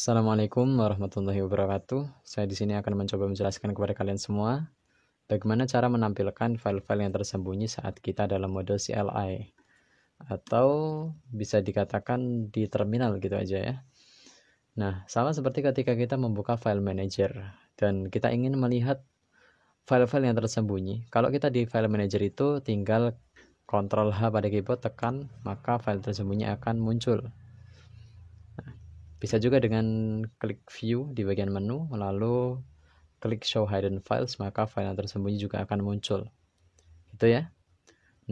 Assalamualaikum warahmatullahi wabarakatuh. Saya di sini akan mencoba menjelaskan kepada kalian semua bagaimana cara menampilkan file-file yang tersembunyi saat kita dalam mode CLI atau bisa dikatakan di terminal gitu aja ya. Nah, sama seperti ketika kita membuka file manager dan kita ingin melihat file-file yang tersembunyi. Kalau kita di file manager itu tinggal Ctrl H pada keyboard, tekan, maka file tersembunyi akan muncul. Bisa juga dengan klik view di bagian menu, lalu klik show hidden files, maka file yang tersembunyi juga akan muncul. Itu ya.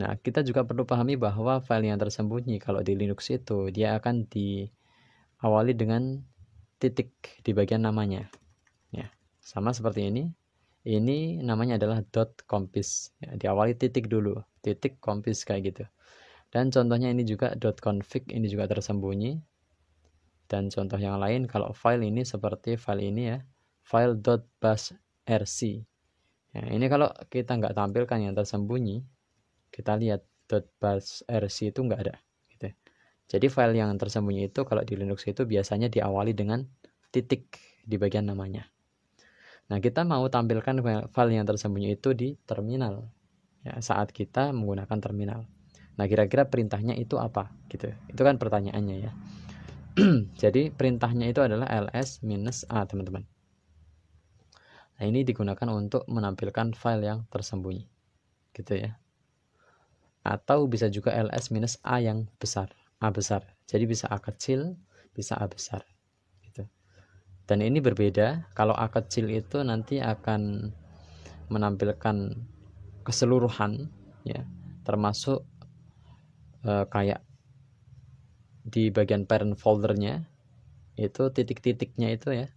Nah, kita juga perlu pahami bahwa file yang tersembunyi kalau di Linux itu dia akan diawali dengan titik di bagian namanya. Ya, sama seperti ini. Ini namanya adalah .compis. Ya, diawali titik dulu, titik compis kayak gitu. Dan contohnya ini juga .config, ini juga tersembunyi. Dan contoh yang lain, kalau file ini seperti file ini ya, file .basrc. Ya, ini kalau kita nggak tampilkan yang tersembunyi, kita lihat .basrc itu nggak ada. Gitu. Jadi file yang tersembunyi itu kalau di Linux itu biasanya diawali dengan titik di bagian namanya. Nah, kita mau tampilkan file yang tersembunyi itu di terminal. Ya, saat kita menggunakan terminal. Nah, kira-kira perintahnya itu apa? Gitu. Itu kan pertanyaannya ya. Jadi perintahnya itu adalah ls-a teman-teman. Nah, ini digunakan untuk menampilkan file yang tersembunyi. Gitu ya. Atau bisa juga ls-a yang besar, a besar. Jadi bisa a kecil, bisa a besar. Gitu. Dan ini berbeda, kalau a kecil itu nanti akan menampilkan keseluruhan ya, termasuk kayak di bagian parent foldernya itu titik-titiknya itu ya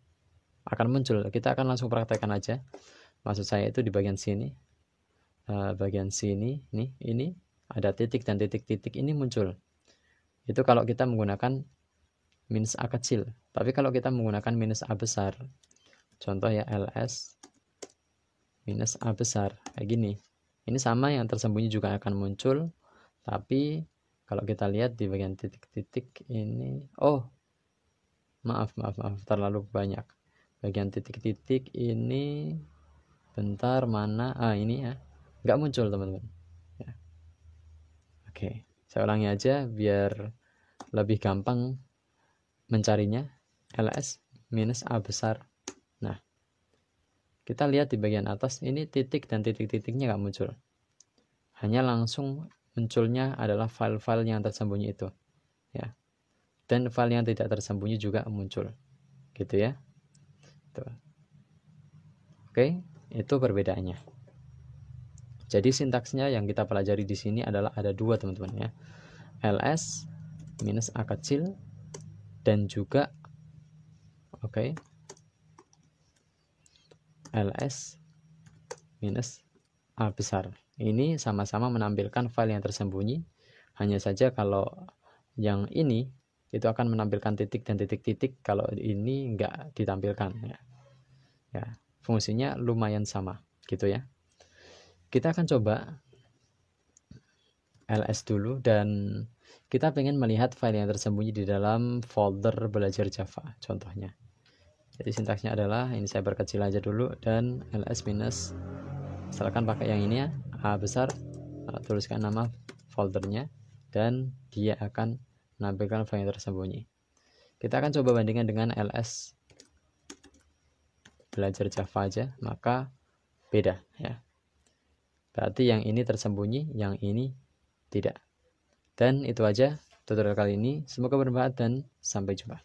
akan muncul. Kita akan langsung praktekkan aja. Maksud saya itu di bagian sini, nih, ini ada titik dan titik-titik ini muncul. Itu kalau kita menggunakan minus a kecil. Tapi kalau kita menggunakan minus a besar, contoh ya ls minus a besar kayak gini. Ini sama, yang tersembunyi juga akan muncul. Tapi kalau kita lihat di bagian titik-titik ini, oh maaf, terlalu banyak. Bagian titik-titik ini, bentar, mana? Ini ya, nggak muncul teman-teman. Ya. Oke, saya ulangi aja biar lebih gampang mencarinya. ls minus a besar. Nah, kita lihat di bagian atas ini titik dan titik-titiknya nggak muncul. Hanya langsung munculnya adalah file-file yang tersembunyi itu. Ya. Dan file yang tidak tersembunyi juga muncul. Gitu ya. Tuh. Oke, itu perbedaannya. Jadi sintaksnya yang kita pelajari di sini adalah ada dua teman-teman ya. ls minus a kecil dan juga ls minus a besar. Ini sama-sama menampilkan file yang tersembunyi. Hanya saja kalau yang ini itu akan menampilkan titik dan titik-titik, kalau ini enggak ditampilkan ya. Ya, fungsinya lumayan sama gitu ya. Kita akan coba ls dulu dan kita pengen melihat file yang tersembunyi di dalam folder belajar Java contohnya. Jadi sintaksnya adalah, ini saya perkecil aja dulu, dan ls minus, misalkan pakai yang ini ya, a besar, tuliskan nama foldernya dan dia akan menampilkan file yang tersembunyi. Kita akan coba bandingkan dengan ls belajar Java aja, maka beda ya. Berarti yang ini tersembunyi, yang ini tidak. Dan itu aja tutorial kali ini. Semoga bermanfaat dan sampai jumpa.